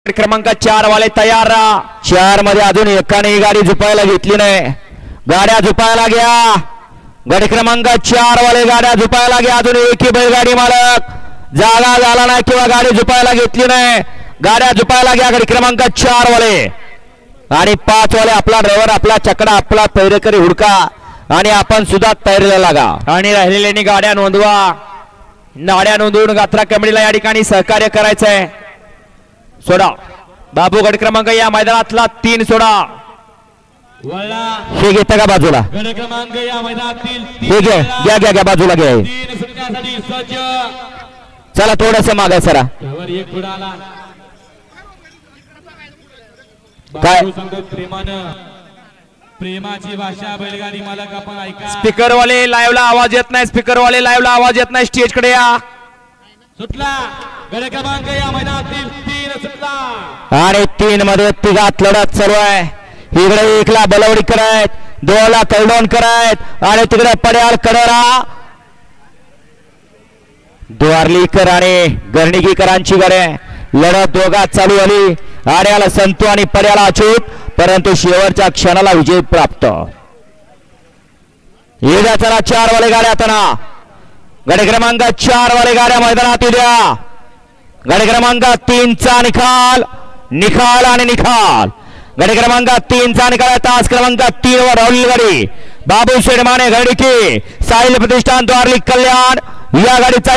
क्रमांक 4 वाले तयार रहा। 4 मध्ये अजून एकाने गाडी झुपायला घेतली नाही। गाड्या झुपायला घ्या। गाडी क्रमांक 4 वाले गाड्या झुपायला घ्या। अजून एकही बैलगाडी मालक जागा झाला नाही किंवा गाडी झुपायला घेतली नाही। गाड्या झुपायला घ्या गाडी क्रमांक 4 वाले आणि 5 वाले आपला ड्रायव्हर आपला चकडा आपला पैरेकरी हुडका आणि आपण सुद्धा तयारीला लागा आणि राहिलेल्यानी गाड्या नोंदवा। गाड्या नोंदवून गात्रा कमिटीला या ठिकाणी सहकार्य करायचंय। सोडा बाबू गट क्रमांक या मैदानातला 3 सोडा हे घेता का बाजूला गट क्रमांक या मैदानातील हे घ्या घ्या घ्या घ्या बाजूला घ्या 3 सुटण्यासाठी सज्ज। चला थोडस मागे सरा त्यावर एक पुढे आला काय प्रेमानं प्रेमाची भाषा बैलगाडी मालक आपण ऐका। स्पीकर वाले लाईव्ह ला आवाज येत नाही। स्पीकर वाले लाईव्ह ला आवाज येत नाही। स्टेज कडे या। सुटला गट क्रमांक या मैदानातील 3 सुटला आणि 3 मध्ये तिघात लढत चालू आहे। इकडे एकला बलवडी करायत, दोनला कलडोन करायत आणि तिकडे पड्याल कडरा द्वारलीकर आणि गर्णिकीकरांची गाडी लढत दोघात चालू झाली। आड्याला संतू आणि पड्याला अचूक परंतु शेवटच्या क्षणाला विजय प्राप्त। येद्या चला 4 वाले गाड्या आता गाडी क्रमांक 4 वाले गाड्या मैदानात उद्या गाडी क्रमांक 3 चा निकाल निकाल आणि निकाल। गाडी क्रमांक 3 चा निकाल तास क्रमांक 3 वर राहुल गाडी बाबू शेडमाने गर्णिकी साहिल प्रतिष्ठान द्वारली कल्याण या गाडीचा